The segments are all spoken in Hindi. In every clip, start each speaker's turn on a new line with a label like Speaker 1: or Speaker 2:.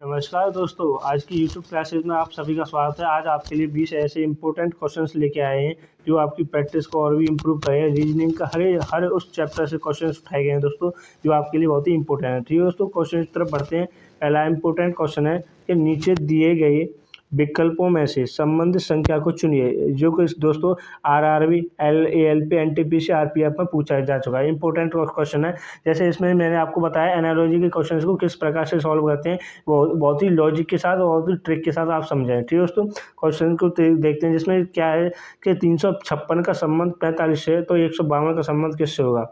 Speaker 1: नमस्कार दोस्तों, आज की यूट्यूब क्लासेस में आप सभी का स्वागत है। आज आपके लिए 20 ऐसे इंपॉर्टेंट क्वेश्चंस लेके आए हैं जो आपकी प्रैक्टिस को और भी इम्प्रूव करेंगे। रीजनिंग का हर उस चैप्टर से क्वेश्चंस उठाए गए हैं दोस्तों, जो आपके लिए बहुत ही इंपॉर्टेंट है। ठीक है दोस्तों, क्वेश्चन की तरफ बढ़ते हैं। पहला इंपॉर्टेंट क्वेश्चन है कि नीचे दिए गए विकल्पों में से संबंधित संख्या को चुनिए, जो कि दोस्तों आरआरबी, एलएएलपी, एनटीपीसी, आरपीएफ में पूछा जा चुका है। इंपॉर्टेंट क्वेश्चन है। जैसे इसमें मैंने आपको बताया एनालॉजी के क्वेश्चन को किस प्रकार से सॉल्व करते हैं, बहुत ही लॉजिक के साथ, बहुत ही ट्रिक के साथ आप समझें। ठीक है दोस्तों, क्वेश्चन को देखते हैं। जिसमें क्या है कि 356 का संबंध 45 से है, तो 152 का संबंध किससे होगा।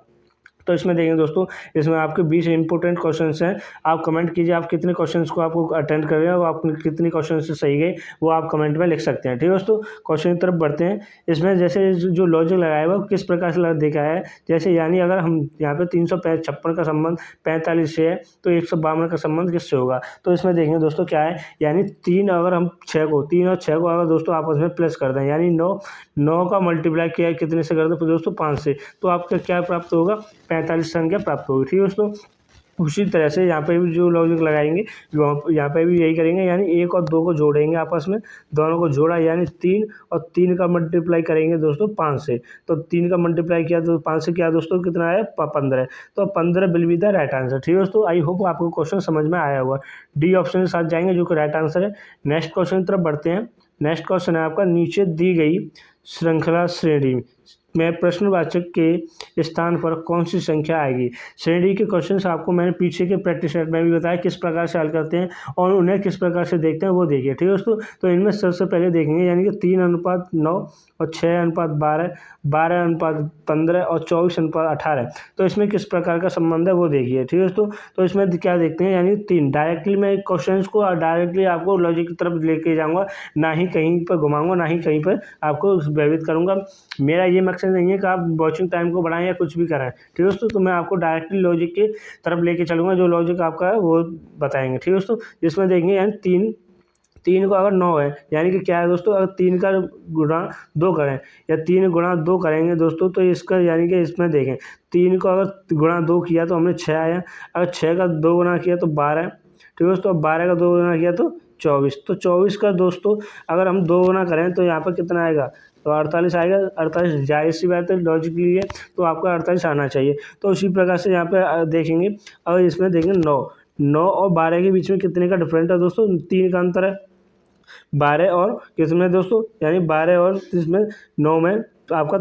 Speaker 1: तो इसमें देखेंगे दोस्तों, इसमें आपके 20 इंपॉर्टेंट क्वेश्चंस हैं। आप कमेंट कीजिए आप कितने क्वेश्चंस को आपको अटेंड कर रहे हैं और आप कितने क्वेश्चन से सही गए, वो आप कमेंट में लिख सकते हैं। ठीक है दोस्तों, क्वेश्चन की तरफ बढ़ते हैं। इसमें जैसे जो लॉजिक लगाया हुआ किस प्रकार से देखा है, जैसे यानी अगर हम यहाँ पे 356 का संबंध 45 से है, तो 152 का संबंध किससे होगा। तो इसमें देखेंगे दोस्तों क्या है, यानी 3 अगर हम 6 को 3 और 6 को अगर दोस्तों आपस में प्लस कर दें, यानी 9 का मल्टीप्लाई किया है कितने से कर दो, तो दोस्तों 5 से, तो आपका क्या प्राप्त होगा, 45 संख्या प्राप्त होगी। ठीक है दोस्तों, उसी तरह से यहाँ पे भी जो लॉजिक लगाएंगे, यहाँ पे भी यही करेंगे, यानी 1 और 2 को जोड़ेंगे आपस में, दोनों को जोड़ा यानी 3, और 3 का मल्टीप्लाई करेंगे दोस्तों 5 से, तो 3 का मल्टीप्लाई किया तो 5 से क्या दोस्तों कितना आया, 15। तो 15 will be the right answer. ठीक है दोस्तों, आई होप आपको क्वेश्चन समझ में आया होगा। डी ऑप्शन के साथ जाएंगे जो कि राइट आंसर है। नेक्स्ट क्वेश्चन की तरफ बढ़ते हैं। नेक्स्ट क्वेश्चन है आपका, नीचे दी गई श्रृंखला श्रेणी में प्रश्नवाचक के स्थान पर कौन सी संख्या आएगी। श्रेणी के क्वेश्चंस आपको मैंने पीछे के प्रैक्टिस सेट में भी बताया किस प्रकार से हल करते हैं और उन्हें किस प्रकार से देखते हैं, वो देखिए। ठीक है दोस्तों, तो इनमें सबसे पहले देखेंगे, यानी कि 3:9 और 6:12, 12:15 और 24:18। तो इसमें किस प्रकार का संबंध है वो देखिए। ठीक है दोस्तों, तो इसमें क्या देखते हैं, यानी 3 डायरेक्टली मैं क्वेश्चन को डायरेक्टली आपको लॉजिक की तरफ लेके जाऊँगा, ना ही कहीं पर घुमाऊँगा, ना ही कहीं पर आपको भयभीत करूँगा। मेरा ये मकसद नहीं है कि आप वॉचिंग टाइम को बढ़ाएं या कुछ भी करें। ठीक है दोस्तों, तो मैं आपको डायरेक्टली लॉजिक की तरफ लेके चलूँगा, जो लॉजिक आपका है वो बताएंगे। ठीक है दोस्तों, जिसमें देखेंगे यानी 3 को अगर 9 है, यानी कि क्या है दोस्तों, अगर 3 का गुणा 2 करें या 3 गुणा 2 करेंगे दोस्तों, तो इसका यानी कि इसमें देखें 3 को अगर गुणा 2 किया तो हमें 6 आया, अगर 6 का 2 गुणा किया तो 12। ठीक है दोस्तों, 12 का 2 गुणा किया तो 24। तो 24 का दोस्तों अगर हम 2 गुणा करें तो यहाँ पर कितना आएगा, तो 48 आएगा। 48 जाहिर सी बात है, लॉजिकली है तो आपका 48 आना चाहिए। तो उसी प्रकार से यहाँ पे देखेंगे, और इसमें देखेंगे 9 और 12 के बीच में कितने का डिफरेंट है दोस्तों, 3 का अंतर है। 12 और किसमें दोस्तों, यानी 12 और इसमें 9 में, तो आपका,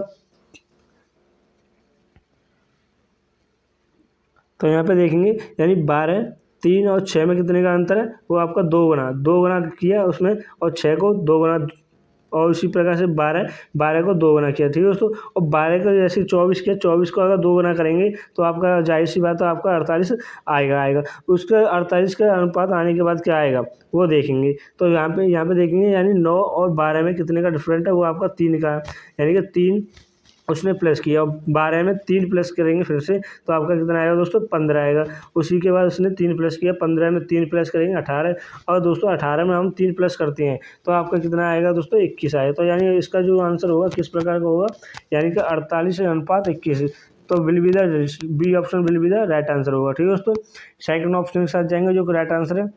Speaker 1: तो यहाँ पे देखेंगे यानी 12, 3 और 6 में कितने का अंतर है, वो आपका 2 गुना किया उसमें, और 6 को 2 गुना, और उसी प्रकार से 12 को 2 गुना किया। ठीक है दोस्तों, और 12 को जैसे 24 किया, 24 को अगर 2 गुना करेंगे तो आपका जाहिर सी बात है आपका 48 आएगा। उसका 48 का अनुपात आने के बाद क्या आएगा वो देखेंगे। तो यहाँ पे देखेंगे, यानी 9 और 12 में कितने का डिफरेंट है, वो आपका 3 का है, यानी कि 3 उसने प्लस किया, और 12 में 3 प्लस करेंगे फिर से, तो आपका कितना आएगा दोस्तों, 15 आएगा। उसी के बाद उसने 3 प्लस किया, 15 में 3 प्लस करेंगे 18, और दोस्तों 18 में हम 3 प्लस करते हैं तो आपका कितना आएगा दोस्तों, 21 आएगा। तो यानी इसका जो आंसर होगा किस प्रकार का होगा, यानी कि 48:21। तो will be the B option will be the right answer होगा। ठीक है दोस्तों, सेकंड ऑप्शन के साथ जाएंगे जो कि राइट आंसर है।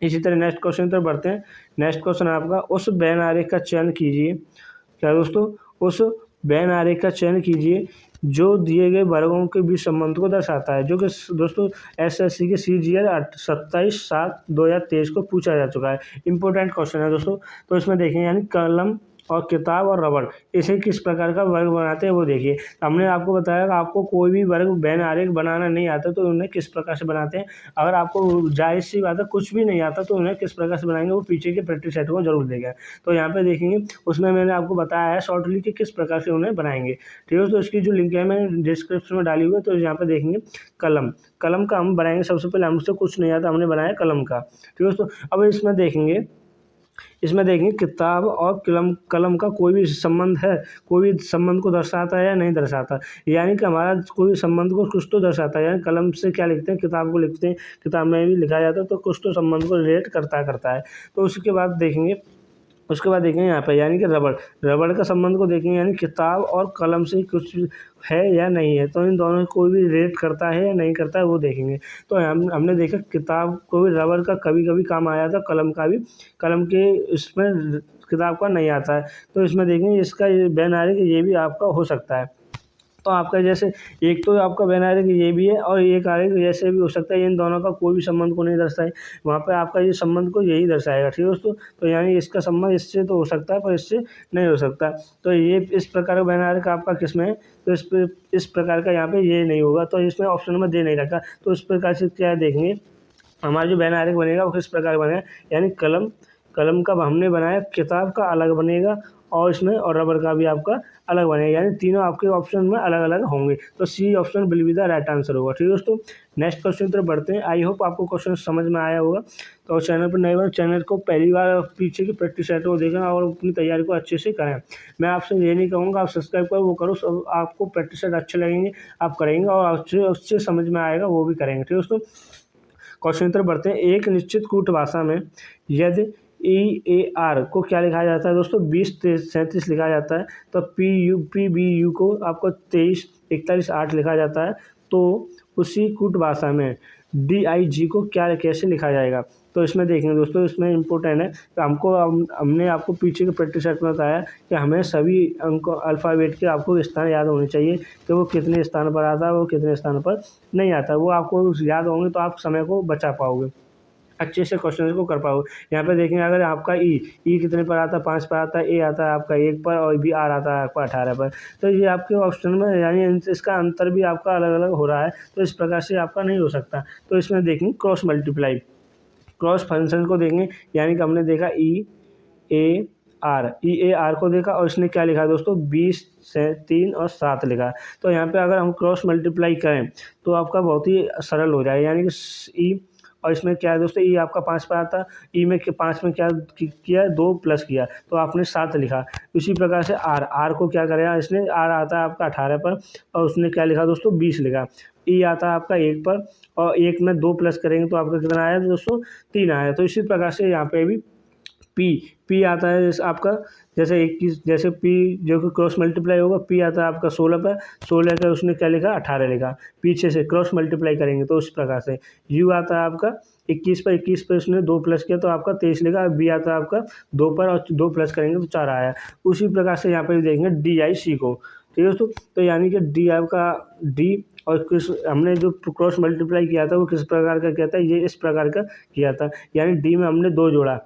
Speaker 1: इसी तरह नेक्स्ट क्वेश्चन की तरफ बढ़ते हैं। नेक्स्ट क्वेश्चन है आपका, उस बैन आरेख का चयन कीजिए। क्या दोस्तों, उस बैन आरेख का चयन कीजिए जो दिए गए वर्गों के बीच संबंध को दर्शाता है, जो कि दोस्तों एसएससी के सीजीएल 27/7/2023 को पूछा जा चुका है। इंपॉर्टेंट क्वेश्चन है दोस्तों। तो इसमें देखें, यानी कलम और किताब और रबड़, इसे किस प्रकार का वर्ग बनाते हैं वो देखिए। हमने आपको बताया कि आपको कोई भी वर्ग बैन आरेख बनाना नहीं आता तो उन्हें किस प्रकार से बनाते हैं। अगर आपको जाहिर सी बात है कुछ भी नहीं आता तो उन्हें किस प्रकार से बनाएंगे, वो पीछे के प्रैक्टिस सेट को जरूर देगा। तो यहाँ पे देखेंगे, उसमें मैंने आपको बताया है शॉर्टली कि किस प्रकार से उन्हें बनाएंगे। ठीक है, तो इसकी जो लिंक है मैंने डिस्क्रिप्शन में डाली हुई है। तो यहाँ पे देखेंगे कलम का हम बनाएंगे। सबसे पहले हमसे कुछ नहीं आता, हमने बनाया कलम का। ठीक है दोस्तों, अब इसमें देखेंगे किताब और कलम का कोई भी संबंध है, कोई भी संबंध को दर्शाता है या नहीं दर्शाता, यानी कि हमारा कोई संबंध को कुछ तो दर्शाता है। यानी कलम से क्या लिखते हैं, किताब को लिखते हैं, किताब में भी लिखा जाता है, तो कुछ तो संबंध को रिलेट करता है। तो उसके बाद देखेंगे उसके बाद देखेंगे यहाँ पे यानी कि रबड़, रबड़ का संबंध को देखेंगे यानी किताब और कलम से कुछ है या नहीं है, तो इन दोनों में कोई भी रिलेट करता है या नहीं करता है वो देखेंगे। तो हमने देखा किताब को भी रबड़ का कभी कभी काम आया था, कलम का भी, कलम के इसमें किताब का नहीं आता है। तो इसमें देखेंगे इसका ये बैन आ रही है कि ये भी आपका हो सकता है। तो आपका जैसे एक तो आपका बैन आ रहा है कि ये भी है और एक आ रहा है कि जैसे भी हो सकता है, इन दोनों का कोई भी संबंध को नहीं दर्शाए, वहाँ पे आपका ये संबंध को यही दर्शाएगा। ठीक है दोस्तों, तो यानी इसका संबंध इससे तो हो सकता है पर इससे नहीं हो सकता। तो ये इस प्रकार का बैन आ रहा है कि आपका किस में है, तो इस प्रकार का यहाँ पे ये नहीं होगा, तो इसमें ऑप्शन में दे नहीं रखा। तो इस प्रकार से क्या देखेंगे हमारा जो बैन आरेख बनेगा वो किस प्रकार बनेगा, यानी कलम, कलम का हमने बनाया, किताब का अलग बनेगा और इसमें और रबर का भी आपका अलग बनेगा, यानी तीनों आपके ऑप्शन में अलग अलग होंगे। तो C option will be the right answer होगा। ठीक है दोस्तों, नेक्स्ट क्वेश्चन की तरफ बढ़ते हैं। आई होप आपको क्वेश्चन समझ में आया होगा। तो चैनल पर नए बार चैनल को पहली बार पीछे की प्रैक्टिस सेट को देखें और अपनी तैयारी को अच्छे से करें। मैं आपसे ये नहीं कहूँगा आप सब्सक्राइब करो वो करो, सब आपको प्रैक्टिस सेट अच्छे लगेंगे आप करेंगे और अच्छे समझ में आएगा वो भी करेंगे। ठीक है दोस्तों, क्वेश्चन की तरफ बढ़ते हैं। एक निश्चित कूट भाषा में यदि EAR को क्या लिखा जाता है दोस्तों, 20-37 लिखा जाता है, तो PBU को आपको 23-41-8 लिखा जाता है, तो उसी कूट भाषा में DIG को क्या कैसे लिखा जाएगा। तो इसमें देखेंगे दोस्तों, इसमें इम्पोर्टेंट है कि हमने आपको पीछे के प्रैक्टिस सेट में बताया कि हमें सभी अंक अल्फ़ाबेट के आपको स्थान याद होने चाहिए कि वो कितने स्थान पर आता है, वो कितने स्थान पर नहीं आता। वो आपको याद होंगे तो आप समय को बचा पाओगे, अच्छे से क्वेश्चन को कर पाओगे। यहाँ पे देखेंगे अगर आपका ई कितने पर आता है, 5 पर आता है, ए आता है आपका 1 पर और बी आर आता है आपका 18 पर। तो ये आपके ऑप्शन में यानी इसका अंतर भी आपका अलग अलग हो रहा है, तो इस प्रकार से आपका नहीं हो सकता। तो इसमें देखेंगे क्रॉस मल्टीप्लाई, क्रॉस फंक्शन को देखेंगे, यानी कि हमने देखा EAR को देखा और इसने क्या लिखा है दोस्तों, 20 से 3 और 7 लिखा। तो यहाँ पे अगर हम क्रॉस मल्टीप्लाई करें तो आपका बहुत ही सरल हो जाएगा, यानी कि ई और इसमें क्या है दोस्तों, ई आपका 5 पर आता, ई में 5 में क्या किया 2 प्लस किया तो आपने 7 लिखा। इसी प्रकार से आर को क्या करेगा, इसने आर आता है आपका 18 पर और उसने क्या लिखा दोस्तों 20 लिखा। ई आता है आपका 1 पर और 1 में 2 प्लस करेंगे तो आपका कितना आया दोस्तों 3 आया। तो इसी प्रकार से यहाँ पे भी पी आता है आपका जैसे 21, जैसे पी जो कि क्रॉस मल्टीप्लाई होगा, पी आता है आपका 16 पर, 16 का उसने क्या लिखा 18 लिखा। पीछे से क्रॉस मल्टीप्लाई करेंगे तो उस प्रकार से यू आता है आपका 21 पर, 21 पर उसने 2 प्लस किया तो आपका 23 लिखा। बी आता है आपका 2 पर और 2 प्लस करेंगे तो 4 आया। उसी प्रकार से यहाँ पर देखेंगे DIC को। ठीक है दोस्तों, तो यानी कि डी आपका डी और किस हमने जो क्रॉस मल्टीप्लाई किया था वो किस प्रकार का किया था, ये इस प्रकार का किया था, यानी डी में हमने 2 जोड़ा,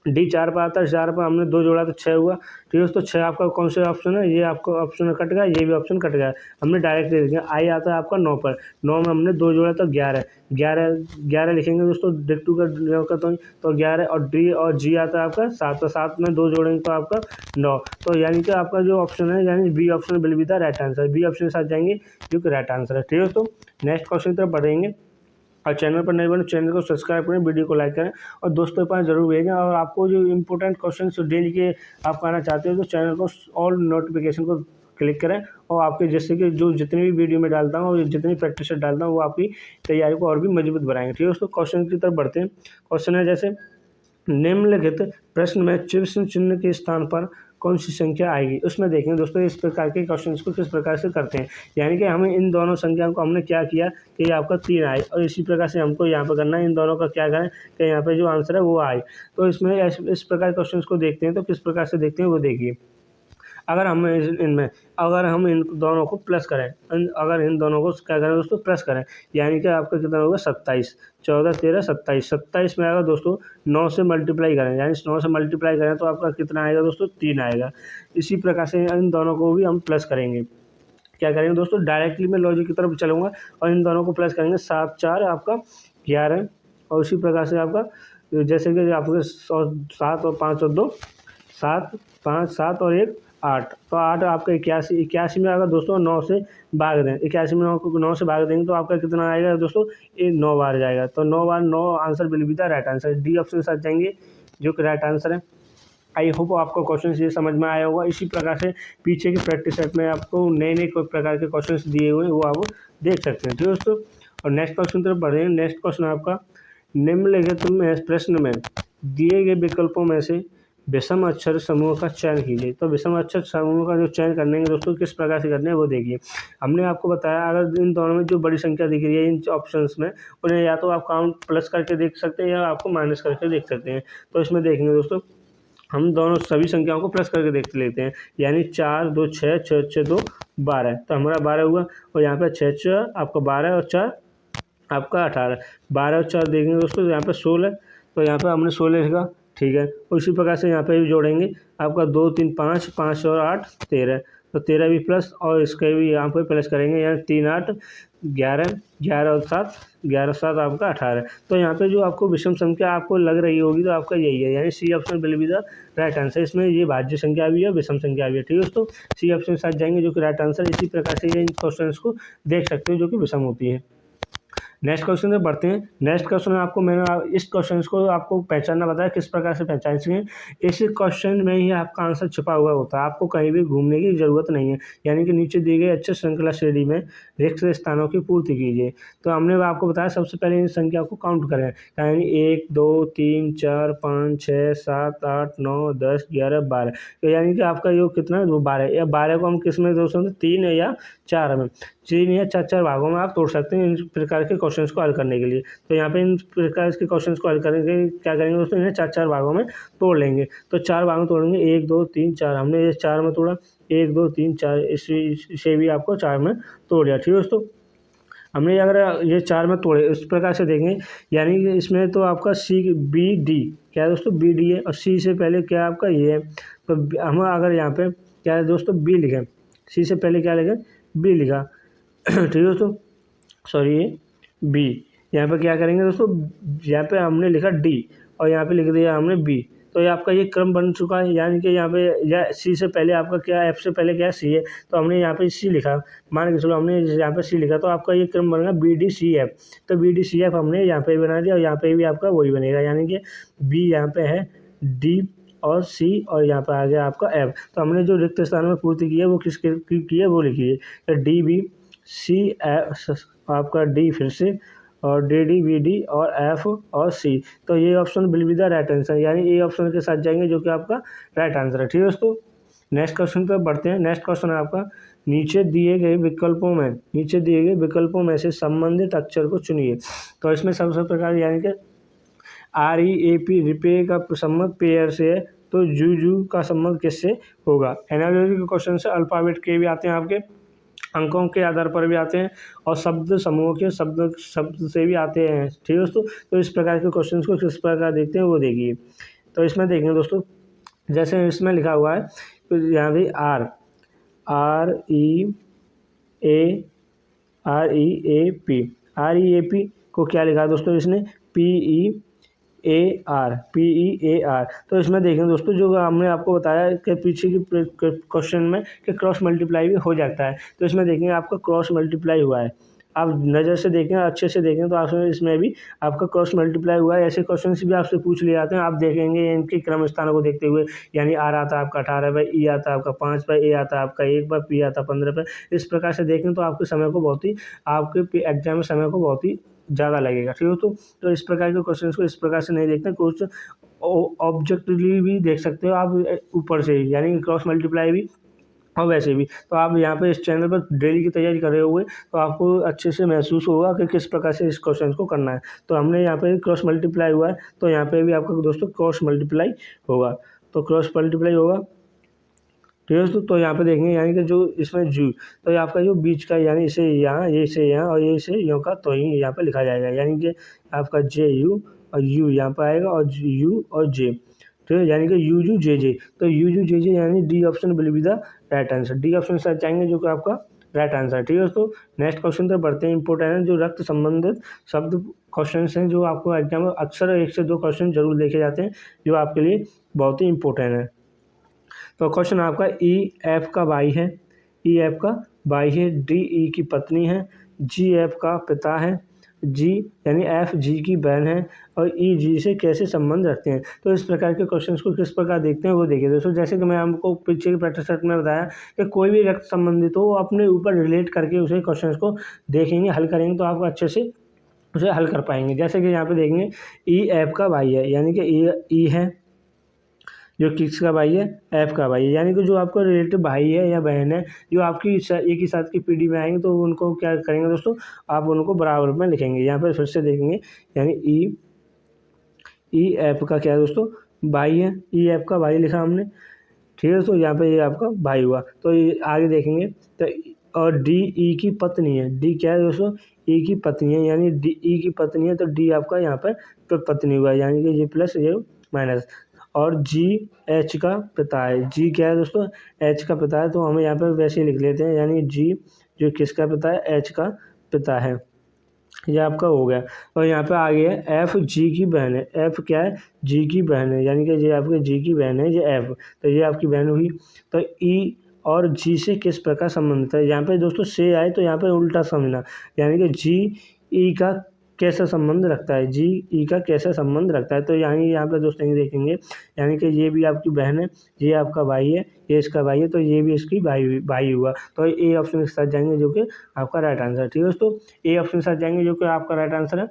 Speaker 1: डी 4 पर आता है, 4 पर हमने 2 जोड़ा तो 6 हुआ। ठीक है दोस्तों, 6 आपका कौन सा ऑप्शन है, ये आपका ऑप्शन कट गया, ये भी ऑप्शन कट गया। हमने डायरेक्ट दे दिया। आई आता है आपका 9 पर, 9 में हमने 2 जोड़ा तो 11 लिखेंगे दोस्तों, डिक्टू का तो 11 और डी और जी आता है आपका 7, तो 7 में 2 जोड़ेंगे तो आपका 9। तो यानी कि आपका जो ऑप्शन है यानी B option will be the right answer, B option के साथ जाएंगे जो कि राइट आंसर है। ठीक है दोस्तों, नेक्स्ट क्वेश्चन की तरफ बढ़ेंगे और चैनल पर नए बने चैनल को सब्सक्राइब करें, वीडियो को लाइक करें और दोस्तों के पास जरूर भेजें। और आपको जो इंपॉर्टेंट क्वेश्चन डेली के आप पाना चाहते हो तो चैनल को ऑल नोटिफिकेशन को क्लिक करें और आपके जैसे कि जो जितनी भी वीडियो में डालता हूँ और जितनी प्रैक्टिस डालता हूँ वो आपकी तैयारी को और भी मजबूत बनाएंगे। ठीक है दोस्तों, क्वेश्चन की तरफ बढ़ते हैं। क्वेश्चन है जैसे निम्नलिखित प्रश्न में प्रश्न चिन्ह के स्थान पर कौन सी संख्या आएगी। उसमें देखेंगे दोस्तों इस प्रकार के क्वेश्चंस को किस प्रकार से करते हैं, यानी कि हमें इन दोनों संख्याओं को हमने क्या किया कि आपका 3 आए और इसी प्रकार से हमको यहाँ पर करना है इन दोनों का क्या करें कि यहाँ पे जो आंसर है वो आए। तो इसमें इस प्रकार क्वेश्चन को देखते हैं तो किस प्रकार से देखते हैं वो देखिए। अगर हम इन दोनों को प्लस करें, अगर इन दोनों को क्या करें दोस्तों प्लस करें, यानी कि आपका कितना होगा 27, 14 13 27, 27 में आएगा दोस्तों 9 से मल्टीप्लाई करें, यानी 9 से मल्टीप्लाई करें तो आपका कितना आएगा दोस्तों 3 आएगा। इसी प्रकार से इन दोनों को भी हम प्लस करेंगे। क्या करेंगे दोस्तों, डायरेक्टली मैं लॉजिक की तरफ चलूँगा और इन दोनों को प्लस करेंगे। 7 4 आपका 11 और उसी प्रकार से आपका जैसे कि आपके 7 और 5 और 2 7, 5 7 और 1 8, तो 8 आपका 81 में आएगा दोस्तों। 9 से भाग दें, 81 में 9 से भाग देंगे तो आपका कितना आएगा दोस्तों, ये 9 बार जाएगा। तो 9 बार 9 answer will be the right answer, D option के साथ जाएंगे जो कि राइट आंसर है। आई होप आपको क्वेश्चन ये समझ में आया होगा। इसी प्रकार से पीछे के प्रैक्टिस सेट में आपको नए नए प्रकार के क्वेश्चन दिए हुए हैं वो आप देख सकते हैं। ठीक है दोस्तों, और नेक्स्ट क्वेश्चन तरफ बढ़े। नेक्स्ट क्वेश्चन आपका निम्नलिखित में प्रश्न में दिए गए विकल्पों में से विषम अक्षर समूह का चयन कीजिए। तो विषम अक्षर समूह का जो चयन करने के दोस्तों किस प्रकार से करने हैं वो देखिए। हमने आपको बताया अगर इन दोनों में जो बड़ी संख्या दिख रही है इन ऑप्शंस में, उन्हें या तो आप काउंट प्लस करके देख सकते हैं या आपको माइनस करके देख सकते हैं। तो इसमें देखेंगे दोस्तों, हम दोनों सभी संख्याओं को प्लस करके देख लेते हैं। यानी 4 2 6 6 6 2 12, तो हमारा 12 हुआ। और यहाँ पे 6 6 आपका 12 और 4 आपका 18, 12 और 4 देखेंगे दोस्तों, यहाँ पे 16, तो यहाँ पे हमने 16 लिखा, ठीक है। उसी प्रकार से यहाँ पे भी जोड़ेंगे, आपका 2 3 5, 5 और 8 13, तो 13 भी प्लस और इसके भी यहाँ पे प्लस करेंगे, यानी 3 8 11, 11 और 7 11 7 आपका 18। तो यहाँ पे जो आपको विषम संख्या आपको लग रही होगी तो आपका यही है, यानी C option will be the right answer. इसमें ये भाज्य संख्या भी है, विषम संख्या भी है, ठीक है दोस्तों। सी ऑप्शन के साथ जाएंगे जो कि राइट आंसर। इसी प्रकार से ये इन क्वेश्चन को देख सकते हो जो कि विषम होती है। नेक्स्ट क्वेश्चन में बढ़ते हैं। नेक्स्ट क्वेश्चन में आपको मैंने इस क्वेश्चन को आपको पहचानना बताया किस प्रकार से पहचानेंगे। इस क्वेश्चन में ही आपका आंसर छुपा हुआ होता है, आपको कहीं भी घूमने की जरूरत नहीं है। यानी कि नीचे दी गई अच्छे श्रृंखला श्रेणी में रिक्त स्थानों की पूर्ति कीजिए। तो हमने आपको बताया सबसे पहले इन संख्या को काउंट करें, यानी 1 2 3 4 5 6 7 8 9 10 11 12। तो यानी कि आपका योग कितना है, वो 12। या 12 को हम किस में दोस्तों 3 या 4 में, 3 या 4 भागों में आप तोड़ सकते हैं इन प्रकार के क्वेश्चंस को हल करने के लिए। तो यहाँ पे इन प्रकार के क्वेश्चंस को हल करेंगे, क्या करेंगे दोस्तों, इन्हें 4 भागों में तोड़ लेंगे। तो 4 भागों में तोड़ेंगे, 1 2 3 4, हमने ये 4 में तोड़ा, 1 2 3 4, इसे भी आपको 4 में तोड़ दिया, ठीक है दोस्तों। हमने अगर ये 4 में तोड़े इस प्रकार से देखें, यानी कि इसमें तो आपका सी बी डी क्या है दोस्तों, बी डी है, और सी से पहले क्या आपका ये है। तो हम अगर यहाँ पे क्या है दोस्तों, बी लिखें, सी से पहले क्या लिखें, बी लिखा, ठीक है दोस्तों, सॉरी ये बी। यहाँ पे क्या करेंगे दोस्तों, यहाँ पे हमने लिखा डी और यहाँ पे लिख दिया हमने बी। तो ये आपका ये क्रम बन चुका है, यानी कि यहाँ पे या सी से पहले आपका क्या है, एफ से पहले क्या है, सी है, तो हमने यहाँ पे सी लिखा, मान के चलो हमने यहाँ पे सी लिखा, तो आपका ये क्रम बनेगा बी डी सी एफ। तो बी डी सी एफ हमने यहाँ पे बना दिया और यहाँ पे भी आपका वही बनेगा, यानी कि बी यहाँ पे है, डी और सी और यहाँ पर आ गया आपका एफ। तो हमने जो रिक्त स्थान में पूर्ति की है वो किसकी की है वो लिखिए, तो डी बी सी एफ, आपका डी फिर से, और डी डी बी डी और एफ और सी। तो ये option will be the right answer, यानी ये ऑप्शन के साथ जाएंगे जो कि आपका राइट आंसर है, ठीक है दोस्तों। नेक्स्ट क्वेश्चन पर बढ़ते हैं। नेक्स्ट क्वेश्चन है आपका, नीचे दिए गए विकल्पों में से संबंधित अक्षर को चुनिए। तो इसमें सबसे प्रकार यानी कि REAP रिपे का संबंध पेयर से है, तो जू का संबंध किससे होगा। एनालॉजी के क्वेश्चन से अल्फाबेट के भी आते हैं, आपके अंकों के आधार पर भी आते हैं, और शब्द समूह के शब्द से भी आते हैं, ठीक है दोस्तों। तो इस प्रकार के क्वेश्चन को किस प्रकार देखते हैं वो देखिए। तो इसमें देखेंगे दोस्तों, जैसे इसमें लिखा हुआ है, तो यहाँ भी REAP को क्या लिखा दोस्तों, इसने PEAR। तो इसमें देखें दोस्तों, जो हमने आपको बताया कि पीछे की क्वेश्चन में कि क्रॉस मल्टीप्लाई भी हो जाता है, तो इसमें देखेंगे आपका क्रॉस मल्टीप्लाई हुआ है। आप नज़र से देखें, अच्छे से देखें, तो आप इसमें भी आपका क्रॉस मल्टीप्लाई हुआ है। ऐसे क्वेश्चन भी आपसे पूछ लिए जाते हैं, आप देखेंगे इनके क्रम स्थानों को देखते हुए, यानी R आता है आपका 18 पर, E आता है आपका 5 पर, A आता है आपका 1 पर, P आता है 15 पर। इस प्रकार से देखें तो आपके समय को बहुत ही, आपके एग्जाम में समय को बहुत ही ज़्यादा लगेगा, ठीक है। तो इस प्रकार के क्वेश्चन को इस प्रकार से नहीं देखते, कुछ ऑब्जेक्टिवली भी देख सकते हो आप ऊपर से ही, यानी क्रॉस मल्टीप्लाई भी और वैसे भी। तो आप यहाँ पे इस चैनल पर डेली की तैयारी कर रहे हुए तो आपको अच्छे से महसूस होगा कि किस प्रकार से इस क्वेश्चन को करना है। तो हमने यहाँ पे क्रॉस मल्टीप्लाई हुआ है, तो यहाँ पे भी आपका दोस्तों क्रॉस मल्टीप्लाई होगा, तो क्रॉस मल्टीप्लाई होगा, ठीक है दोस्तों। तो यहाँ पे देखेंगे, यानी कि जो इसमें जू, तो ये आपका जो बीच का, यानी इसे यहाँ, ये इसे यहाँ और ये इसे यूँ का, तो ही यहाँ पे लिखा जाएगा, यानी कि आपका JU और U यहाँ पर आएगा और U और J, ठीक है, यानी कि UU JJ। तो UU JJ यानी D option will be the right answer, D option से चाहेंगे जो कि आपका राइट आंसर, ठीक है दोस्तों। नेक्स्ट क्वेश्चन पर बढ़ते हैं, इंपॉर्टेंट है, जो रक्त संबंधित शब्द क्वेश्चन हैं, जो आपको एग्जाम में अक्सर 1 से 2 क्वेश्चन जरूर देखे जाते हैं, जो आपके लिए बहुत ही इंपॉर्टेंट है। तो क्वेश्चन आपका EF का भाई है, EF का भाई है, DE की पत्नी है, GF का पिता है, G यानी FG की बहन है, और EG से कैसे संबंध रखते हैं। तो इस प्रकार के क्वेश्चंस को किस प्रकार देखते हैं वो देखिए दोस्तों। जैसे कि मैं आपको पीछे के प्रैक्टिस सेट में बताया कि कोई भी रक्त संबंधित हो, अपने ऊपर रिलेट करके उसे क्वेश्चंस को देखेंगे, हल करेंगे, तो आपको अच्छे से उसे हल कर पाएंगे। जैसे कि यहाँ पे देखेंगे EF का भाई है, यानी कि E है, जो किसका भाई है, एफ का भाई है। यानी कि जो आपका रिलेटिव भाई है या बहन है जो आपकी एक ही साथ की पीढ़ी में आएंगे तो उनको क्या करेंगे दोस्तों, आप उनको बराबर में लिखेंगे। यहाँ पर फिर से देखेंगे, यानी ई एफ का क्या है दोस्तों, भाई है, ई एफ का भाई लिखा हमने, ठीक है दोस्तों। यहाँ पे ये आपका भाई हुआ। तो ये आगे देखेंगे तो और डी ई की पत्नी है, डी क्या है दोस्तों, ई की पत्नी है, यानी डी ई की पत्नी है तो डी आपका यहाँ पर तो पत्नी हुआ, यानी कि ये प्लस ये माइनस। और जी एच का पिता है, जी क्या है दोस्तों, एच का पिता है, तो हमें यहाँ पर वैसे ही लिख लेते हैं, यानी जी जो किसका पिता है, एच का पिता है। ये आपका हो गया। और यहाँ पे आगे है एफ जी की बहन है, एफ क्या है, जी की बहन है, यानी कि ये आपके जी की बहन है, ये एफ, तो ये आपकी बहन हुई। तो ई और जी से किस प्रकार संबंधित है, यहाँ पे दोस्तों से आए तो यहाँ पे उल्टा समझना, यानी कि जी ई का कैसा संबंध रखता है, जी ई का कैसा संबंध रखता है। तो यानी यहाँ पे दोस्तों ये देखेंगे, यानी कि ये भी आपकी बहन है, ये आपका भाई है, ये इसका भाई है, तो ये भी इसकी भाई हुआ। तो ए ऑप्शन के साथ जाएंगे जो कि आपका राइट आंसर, ठीक है दोस्तों। ए ऑप्शन के साथ जाएंगे जो कि आपका राइट आंसर है।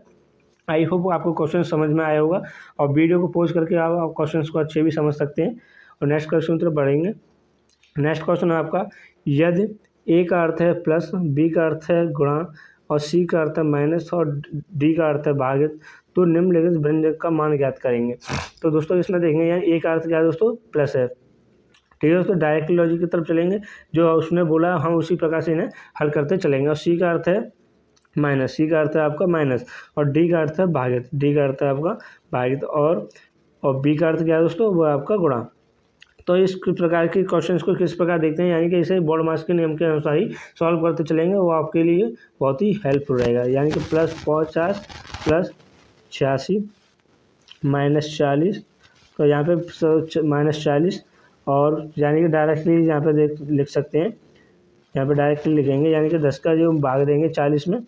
Speaker 1: आई होप आपको क्वेश्चन समझ में आया होगा और वीडियो को पॉज करके आप क्वेश्चन को अच्छे भी समझ सकते हैं। और नेक्स्ट क्वेश्चन की तरफ बढ़ेंगे। नेक्स्ट क्वेश्चन है आपका, यदि ए का अर्थ है प्लस, बी का अर्थ है गुणा और सी का अर्थ है माइनस और डी का अर्थ है भागित, तो निम्नलिखित व्यंजक का मान ज्ञात करेंगे। तो दोस्तों इसमें देखेंगे यहाँ ए का अर्थ क्या है दोस्तों, प्लस है, ठीक है दोस्तों। डायरेक्ट लॉजिक की तरफ चलेंगे, जो उसने बोला हम उसी प्रकार से इन्हें हल करते चलेंगे। और सी का अर्थ है माइनस, सी का अर्थ है आपका माइनस और डी का अर्थ है भागित, डी का अर्थ है आपका भागित और बी का अर्थ क्या है दोस्तों, वो आपका गुणा। तो इस प्रकार के क्वेश्चंस को किस प्रकार देखते हैं, यानी कि इसे बोर्ड मार्क्स के नियम के अनुसार ही सॉल्व करते चलेंगे, वो आपके लिए बहुत ही हेल्पफुल रहेगा। यानी कि +50 प्लस 86 -40, तो यहाँ पे -40 और यानी कि डायरेक्टली यहाँ पे लिख सकते हैं, यहाँ पे डायरेक्टली लिखेंगे, यानी कि 10 का जो भाग देंगे 40 में,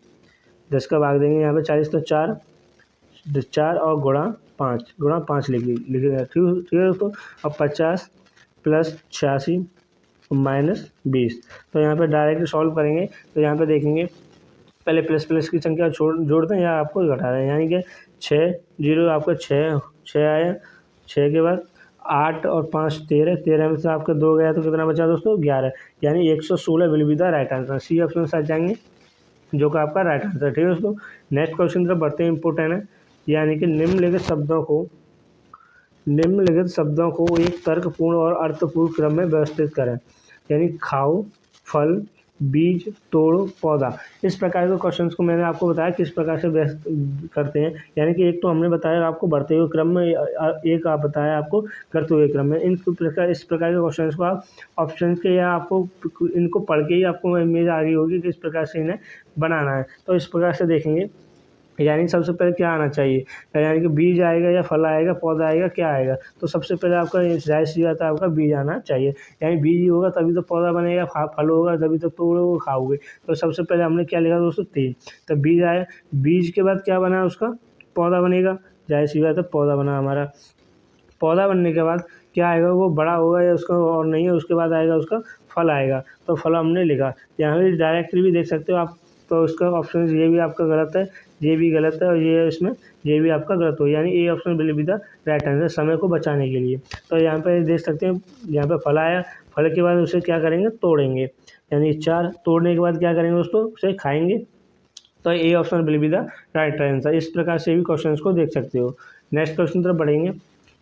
Speaker 1: 10 का भाग देंगे यहाँ पे 40, तो 4 और गुणा 5 लिखेगा, ठीक है दोस्तों। अब 50 प्लस 86 -20, तो यहाँ पे डायरेक्ट सॉल्व करेंगे। तो यहाँ पे देखेंगे पहले प्लस प्लस की संख्या जोड़ते हैं या आपको घटा रहे हैं, यानी कि 6 0 आपका 6 आया, 6 के बाद 8 और 5 13, 13 में से आपका 2 गया तो कितना बचा दोस्तों, 11, यानी 116 will be the right answer. C option के साथ जाएंगे जो कि आपका राइट आंसर, ठीक है दोस्तों। नेक्स्ट क्वेश्चन तरफ बढ़ते हैं, इंपोर्टेंट है, यानी कि निम्नलिखित शब्दों को एक तर्कपूर्ण और अर्थपूर्ण क्रम में व्यवस्थित करें, यानी खाओ, फल, बीज, तोड़ो, पौधा। इस प्रकार के क्वेश्चंस को मैंने आपको बताया किस प्रकार से व्यस्त करते हैं, यानी कि एक तो हमने बताया आपको बढ़ते हुए क्रम में, एक आप बताया आपको करते हुए क्रम में। इस प्रकार के क्वेश्चंस को आप ऑप्शन के या आपको इनको पढ़ के ही आपको इमेज आ रही होगी कि इस प्रकार से इन्हें बनाना है। तो इस प्रकार से देखेंगे, यानी सबसे पहले क्या आना चाहिए, यानी कि बीज आएगा या फल आएगा, पौधा आएगा, क्या आएगा, तो सबसे पहले आपका जाहिर सी बात है आपका बीज आना चाहिए, यानी बीज ही होगा तभी तो पौधा बनेगा, फल होगा तभी तो तोड़ोगे खाओगे। तो सबसे पहले हमने क्या लिखा दोस्तों, 3, तो बीज आया, बीज के बाद क्या बना उसका, पौधा बनेगा, जाहिर सी बात है पौधा बना हमारा। पौधा बनने के बाद क्या आएगा, वो बड़ा होगा या उसका और नहीं है, उसके बाद आएगा उसका फल आएगा, तो फल हमने लिखा। यहाँ पे डायरेक्टली भी देख सकते हो आप, तो उसका ऑप्शन ये भी आपका गलत है, ये भी गलत है और ये इसमें ये भी आपका गलत हो, यानी A option will be the right answer, समय को बचाने के लिए। तो यहाँ पे देख सकते हैं, यहाँ पे फल आया, फल के बाद उसे क्या करेंगे, तोड़ेंगे, यानी 4, तोड़ने के बाद क्या करेंगे दोस्तों, उसे खाएंगे। तो A option will be the right answer. इस प्रकार से भी क्वेश्चन को देख सकते हो। नेक्स्ट क्वेश्चन तरफ बढ़ेंगे।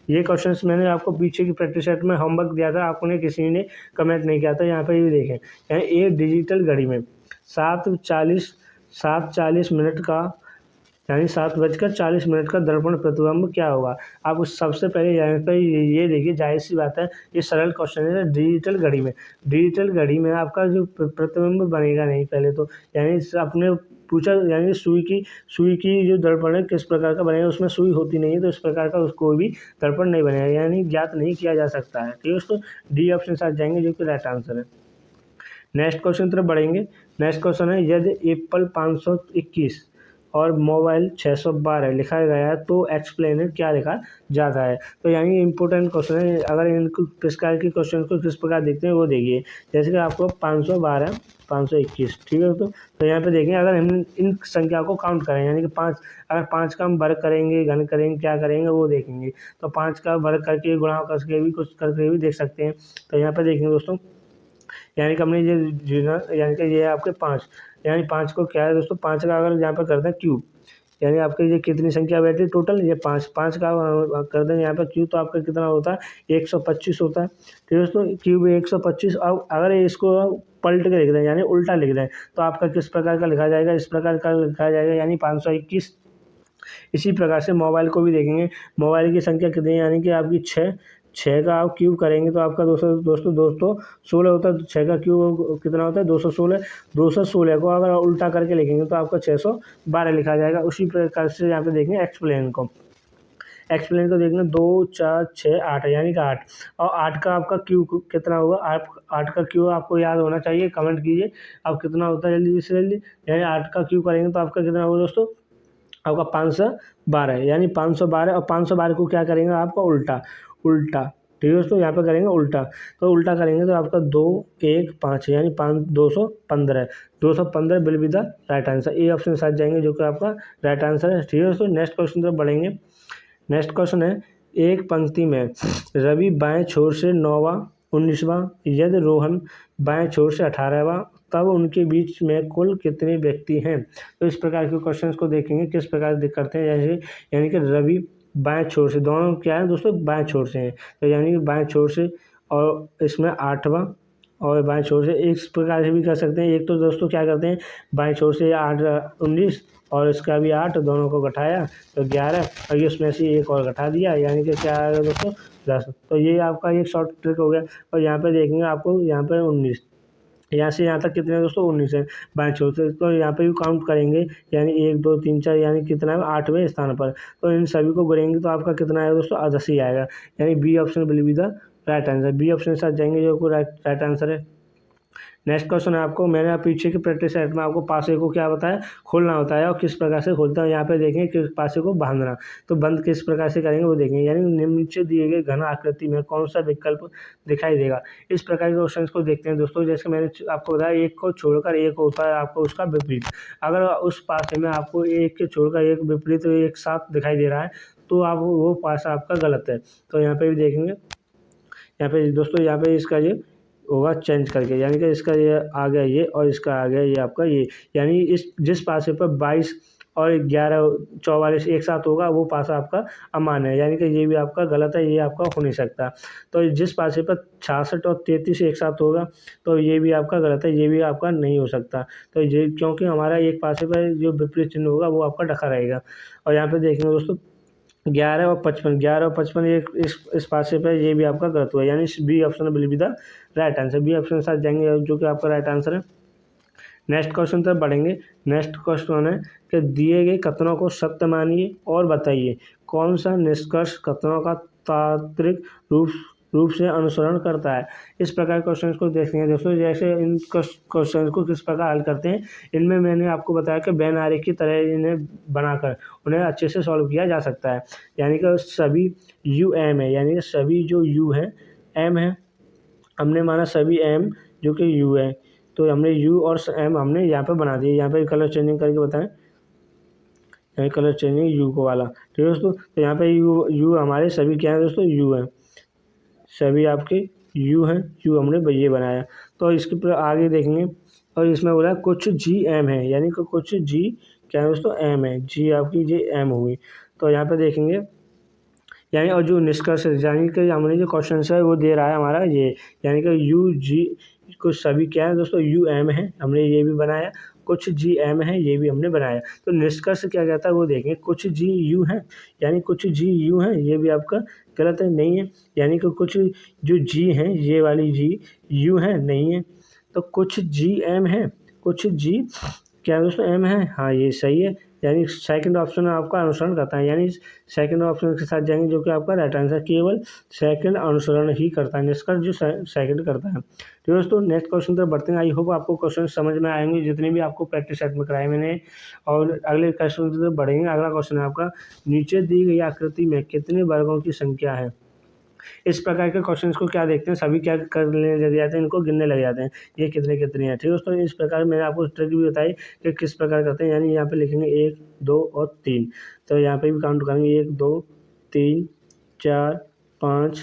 Speaker 1: ये क्वेश्चंस मैंने आपको पीछे की प्रैक्टिस सेट में होमवर्क दिया था, आपने किसी ने कमेंट नहीं किया था, यहाँ पे भी देखें, यानी एक डिजिटल घड़ी में 7:40 मिनट का, यानी 7:40 का दर्पण प्रतिबिंब क्या होगा। आप उस सबसे पहले यहाँ पर ये देखिए, जाहिर सी बात है ये सरल क्वेश्चन है। डिजिटल घड़ी में आपका जो प्रतिबिंब बनेगा नहीं पहले तो, यानी आपने पूछा, यानी सुई की जो दर्पण है किस प्रकार का बनेगा, उसमें सुई होती नहीं है, तो इस प्रकार का कोई भी दर्पण नहीं बनेगा, यानी ज्ञात नहीं किया जा सकता है, ठीक है दोस्तों। डी ऑप्शन साथ जाएंगे जो कि राइट आंसर है। नेक्स्ट क्वेश्चन तरफ बढ़ेंगे। नेक्स्ट क्वेश्चन है, यदि एप्पल 521 और मोबाइल 612 लिखा गया है तो एक्सप्लेन इट क्या लिखा जाता है। तो यानी इंपॉर्टेंट क्वेश्चन है, अगर इनको प्रकार के क्वेश्चन को किस प्रकार देखते हैं वो देखिए। जैसे कि आपको 512 521 ठीक है तो यहाँ पे देखें अगर हम इन संख्या को काउंट करें यानी कि 5, अगर 5 का हम वर्ग करेंगे घन करेंगे क्या करेंगे वो देखेंगे। तो 5 का वर्ग करके गुणा करके भी कुछ करके भी देख सकते हैं। तो यहाँ पे देखेंगे दोस्तों यानी कि हमने ये यानी कि ये आपके 5 यानी 5 को क्या है दोस्तों 5 का अगर यहाँ पर करते हैं क्यूब यानी आपके ये कितनी संख्या बैठी टोटल ये 5 का कर दें यहाँ पर क्यूब तो आपका कितना होता है 125 होता है। ठीक है दोस्तों क्यूब 125। अब अगर इसको पलट के लिख दें यानी उल्टा लिख दें तो आपका किस प्रकार का लिखा जाएगा, इस प्रकार का लिखा जाएगा यानी 521। इसी प्रकार से मोबाइल को भी देखेंगे, मोबाइल की संख्या कितनी यानी कि आपकी 6 का आप क्यूब करेंगे तो आपका दोस्तों 216 होता है। तो 6 का क्यूब कितना होता है 216 को अगर उल्टा करके लिखेंगे तो आपका 612 लिखा जाएगा। उसी प्रकार से यहाँ पे देखेंगे एक्सप्लेन को देखना 2 4 6 8 यानी कि 8 और 8 का आपका क्यूब कितना होगा 8 का क्यूब आपको याद होना चाहिए, कमेंट कीजिए अब कितना होता है जल्दी से जल्दी। यानी 8 का क्यूब करेंगे तो आपका कितना होगा दोस्तों आपका 512 यानी 512 और 512 को क्या करेंगे आपका उल्टा ठीक है दोस्तों यहाँ पे करेंगे उल्टा। तो उल्टा करेंगे तो आपका 2 1 5 यानी 215 will be the right answer. A option साथ जाएंगे जो कि आपका राइट आंसर है। ठीक है दोस्तों नेक्स्ट क्वेश्चन तरफ बढ़ेंगे। नेक्स्ट क्वेश्चन है एक पंक्ति में रवि बाएं छोर से 9वां 19वां यदि रोहन बाएं छोर से 18वां तब उनके बीच में कुल कितने व्यक्ति हैं। तो इस प्रकार के क्वेश्चंस को देखेंगे किस प्रकार करते हैं। जैसे यानी कि रवि बाएं छोर से, दोनों क्या है दोस्तों बाएं छोर से हैं तो यानी कि बाएं छोर से और इसमें 8वां और बाएं छोर से इस प्रकार से भी कर सकते हैं। एक तो दोस्तों क्या करते हैं बाएं छोर से 8 19 और इसका भी 8 दोनों को घटाया तो 11 और ये उसमें से एक और घटा दिया यानी कि क्या आएगा दोस्तों 10। तो ये आपका एक शॉर्ट ट्रिक हो गया। और यहाँ पे देखेंगे आपको यहाँ पे 19 यहाँ से यहाँ तक कितने दोस्तों 19 है बाएं छोर से। तो यहाँ पे भी काउंट करेंगे यानी 1 2 3 4 यानी कितना है 8वें स्थान पर। तो इन सभी को गिनेंगे तो आपका कितना आएगा दोस्तों 10 ही आएगा यानी B option will be the right answer. B option के साथ जाएंगे जो राइट आंसर है। नेक्स्ट क्वेश्चन है आपको मैंने पीछे की प्रैक्टिस सेट में आपको पासे को क्या बताया खोलना होता है और किस प्रकार से खोलता है। यहाँ पे देखेंगे कि पासे को बांधना तो बंद किस प्रकार से करेंगे वो देखेंगे यानी नीचे दिए गए घन आकृति में कौन सा विकल्प दिखाई देगा। इस प्रकार के क्वेश्चन को देखते हैं दोस्तों। जैसे मैंने आपको बताया एक को छोड़कर एक होता है आपको उसका विपरीत। अगर उस पासे में आपको एक के छोड़कर एक विपरीत एक साथ दिखाई दे रहा है तो आप वो पासा आपका गलत है। तो यहाँ पे भी देखेंगे यहाँ पे दोस्तों यहाँ पे इसका ये होगा चेंज करके यानी कि इसका ये आ गया ये और इसका आ गया ये आपका ये यानी इस जिस पासे पर 22 और 11 44 एक साथ होगा वो पासा आपका अमान्य है यानी कि ये भी आपका गलत है, ये आपका हो नहीं सकता। तो जिस पासे पर 66 और 33 एक साथ होगा तो ये भी आपका गलत है, ये भी आपका नहीं हो सकता। तो ये क्योंकि हमारा एक पासे पर जो विपरीत चिन्ह होगा वो आपका ढका रहेगा। और यहाँ पे देखेंगे दोस्तों 11 और 55 एक इस पासे पे ये भी आपका गलत हुआ यानी B option will be the right answer. B option के साथ जाएंगे जो कि आपका राइट आंसर है। नेक्स्ट क्वेश्चन तरफ बढ़ेंगे। नेक्स्ट क्वेश्चन है कि दिए गए कथनों को सत्य मानिए और बताइए कौन सा निष्कर्ष कथनों का तात्विक रूप से अनुसरण करता है। इस प्रकार क्वेश्चंस को देखेंगे दोस्तों। जैसे इन क्वेश्चंस को किस प्रकार हल करते हैं इनमें मैंने आपको बताया कि बैन आरेख की तरह इन्हें बनाकर उन्हें अच्छे से सॉल्व किया जा सकता है। यानी कि सभी यू एम है यानी कि सभी जो यू है एम है हमने माना सभी एम जो कि यू है तो हमने यू और एम हमने यहाँ पे बना दिए। यहाँ पे कलर चेंजिंग करके बताएं यहाँ कलर चेंजिंग यू को वाला ठीक है दोस्तों। तो यहाँ पे यू हमारे सभी क्या है दोस्तों यू है, सभी आपके यू हैं, यू हमने ये बनाया। तो इसके पर आगे देखेंगे और इसमें बोला कुछ जी एम है यानी कि कुछ जी क्या है दोस्तों एम है, जी आपकी जी एम हुई। तो यहाँ पे देखेंगे यानी और जो निष्कर्ष यानी कि हमने जो क्वेश्चन है वो दे रहा है हमारा ये यानी कि यू जी कुछ सभी क्या है दोस्तों यू एम है हमने ये भी बनाया, कुछ जी एम है ये भी हमने बनाया। तो निष्कर्ष क्या कहता है वो देखेंगे कुछ जी यू है यानी कुछ जी यू है ये भी आपका गलत है नहीं है यानी कि कुछ जो जी हैं ये वाली जी यू है नहीं है। तो कुछ जी एम है कुछ जी क्या दोस्तों एम है हाँ ये सही है यानी सेकंड ऑप्शन आपका अनुसरण करता है, यानी सेकंड ऑप्शन के साथ जाएंगे जो कि आपका राइट आंसर, केवल सेकंड अनुसरण ही करता है, निष्कर्ष जो सेकंड करता है। तो दोस्तों नेक्स्ट क्वेश्चन तरफ बढ़ते हैं। आई होप आपको क्वेश्चन समझ में आएंगे जितने भी आपको प्रैक्टिस सेट में कराए मैंने। और अगले क्वेश्चन की तरफ बढ़ेंगे। अगला क्वेश्चन है आपका, नीचे दी गई आकृति में कितने वर्गों की संख्या है। इस प्रकार के क्वेश्चंस को क्या देखते हैं, सभी क्या करने लग जाते हैं, इनको गिनने लग जाते हैं, ये कितने कितने हैं। ठीक है दोस्तों, इस प्रकार मैंने आपको ट्रिक भी बताई कि किस प्रकार करते हैं। यानी यहाँ पे लिखेंगे 1 2 और 3, तो यहाँ पे भी काउंट करेंगे 1 2 3 4 5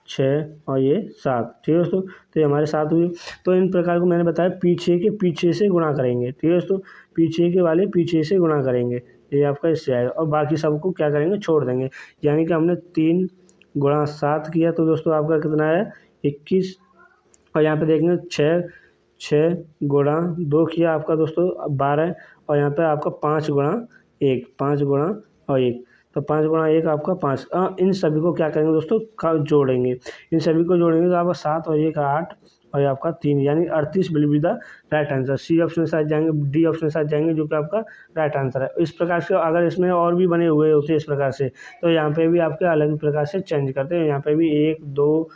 Speaker 1: 6 और ये 7। ठीक है दोस्तों, तो ये हमारे 7 हुए। तो इन प्रकार को मैंने बताया पीछे के पीछे से गुणा करेंगे। ठीक है दोस्तों, पीछे के वाले पीछे से गुणा करेंगे, ये आपका इससे आएगा, और बाकी सबको क्या करेंगे, छोड़ देंगे। यानी कि हमने 3 गुणा 7 किया तो दोस्तों आपका कितना है, 21। और यहाँ पे देखेंगे 6 गुणा 2 किया आपका दोस्तों 12। और यहाँ पे आपका 5 गुणा 1, 5 गुणा और 1, तो 5 गुणा 1 आपका 5। इन सभी को क्या करेंगे दोस्तों, जोड़ेंगे। इन सभी को जोड़ेंगे तो आपका 7 और 1 8 और आपका 3, यानी 38 will be the right answer. C option के साथ जाएंगे, डी ऑप्शन के साथ जाएंगे जो कि आपका राइट आंसर है। इस प्रकार से अगर इसमें और भी बने हुए होते इस प्रकार से, तो यहाँ पे भी आपके अलग प्रकार से चेंज करते हैं। यहाँ पे भी 1 2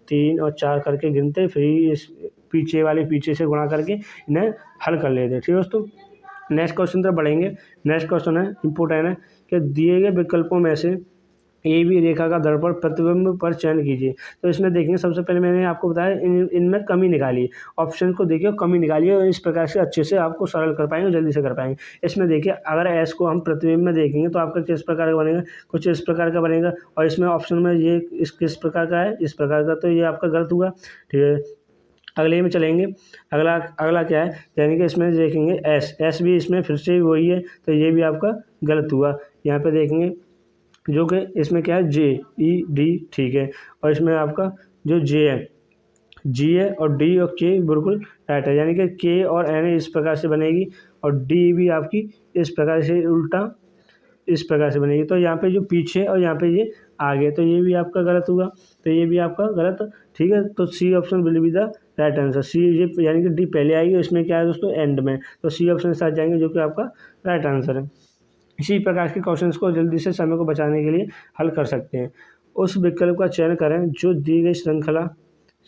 Speaker 1: 3 और 4 करके गिनते, फिर इस पीछे वाले पीछे से गुणा करके इन्हें हल कर लेते। ठीक है दोस्तों, नेक्स्ट क्वेश्चन तक बढ़ेंगे। नेक्स्ट क्वेश्चन है इंपोर्टेंट है कि दिए गए विकल्पों में से ए बी रेखा का दर्पण प्रतिबिंब पर चयन कीजिए। तो इसमें देखेंगे, सबसे पहले मैंने आपको बताया इनमें कमी निकालिए, ऑप्शन को देखिए कमी निकालिए, और इस प्रकार से अच्छे से आपको सरल कर पाएंगे, जल्दी से कर पाएंगे। इसमें देखिए अगर एस को हम प्रतिबिंब में देखेंगे तो आपका किस प्रकार का बनेगा, कुछ इस प्रकार का बनेगा। और इसमें ऑप्शन में ये किस प्रकार का है, इस प्रकार का, तो ये आपका गलत हुआ। ठीक है, अगले में चलेंगे। अगला क्या है, यानी कि इसमें देखेंगे एस भी इसमें फिर से वही है, तो ये भी आपका गलत हुआ। यहाँ पे देखेंगे जो कि इसमें क्या है, जे ई डी, ठीक है। और इसमें आपका जो जे है, जी है, और डी और के बिल्कुल राइट है, यानी कि के और एन इस प्रकार से बनेगी, और डी भी आपकी इस प्रकार से उल्टा इस प्रकार से बनेगी। तो यहाँ पे जो पीछे और यहाँ पे ये आगे, तो ये भी आपका गलत हुआ, तो ये भी आपका गलत। ठीक है, तो C option will be the right answer. C ये यानी कि डी पहले आएगी, इसमें क्या है दोस्तों, एंड में, तो सी ऑप्शन के साथ जाएंगे जो कि आपका राइट आंसर है। इसी प्रकार के क्वेश्चंस को जल्दी से समय को बचाने के लिए हल कर सकते हैं। उस विकल्प का चयन करें जो दी गई श्रृंखला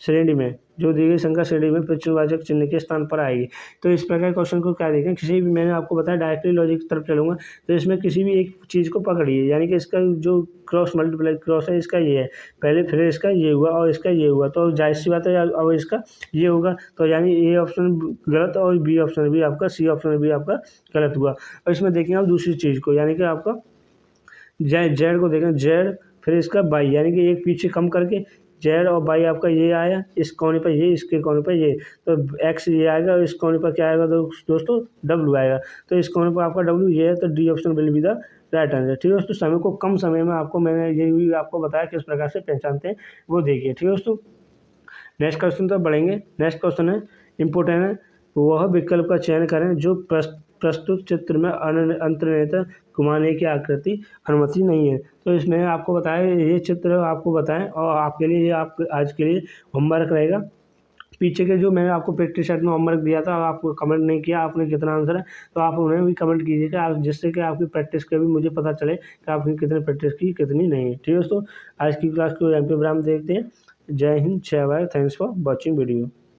Speaker 1: श्रेणी में प्रश्नवाचक चिन्ह के स्थान पर आएगी। तो इस प्रकार क्वेश्चन को क्या देखें, किसी भी, मैंने आपको बताया डायरेक्टली लॉजिक की तरफ चलूंगा, तो इसमें किसी भी एक चीज़ को पकड़िए, यानी कि इसका जो क्रॉस मल्टीप्लाई क्रॉस है, इसका ये है पहले, फिर इसका ये हुआ और इसका ये हुआ, तो जाहिर सी बात है अब इसका ये होगा, तो यानी ए ऑप्शन गलत और बी ऑप्शन भी आपका, सी ऑप्शन भी आपका गलत हुआ। और इसमें देखेंगे आप दूसरी चीज़ को, यानी कि आपका जेड को देखें, जेड फिर इसका बाई, यानी कि एक पीछे कम करके जेड और बाई आपका ये आया, इस कोने पर ये, इसके कोने पर ये, तो एक्स ये आएगा, और इस कोने पर क्या आएगा दोस्तों, डब्ल्यू आएगा, तो इस कोने पर आपका डब्ल्यू ये है, तो D option will be the right answer. ठीक है दोस्तों, समय को कम समय में आपको मैंने ये भी आपको बताया किस प्रकार से पहचानते हैं, वो देखिए। ठीक है दोस्तों, नेक्स्ट क्वेश्चन तो बढ़ेंगे। नेक्स्ट क्वेश्चन है इंपोर्टेंट है, वह विकल्प का चयन करें जो प्रस्तुत चित्र में अंतर्निहित घुमाने की आकृति अनुमति नहीं है। तो इसमें आपको बताया, ये चित्र आपको बताएं, और आपके लिए ये आप आज के लिए होमवर्क रहेगा। पीछे के जो मैंने आपको प्रैक्टिस सेट में होमवर्क दिया था, आपको कमेंट नहीं किया आपने कितना आंसर है, तो आप उन्हें भी कमेंट कीजिएगा, आप जिससे कि आपकी प्रैक्टिस का भी मुझे पता चले कि आपने कितनी प्रैक्टिस की कितनी नहीं। ठीक है दोस्तों, आज की क्लास को यहाँ पे विराम देखते हैं। जय हिंद, जय Bharat, thanks for watching video.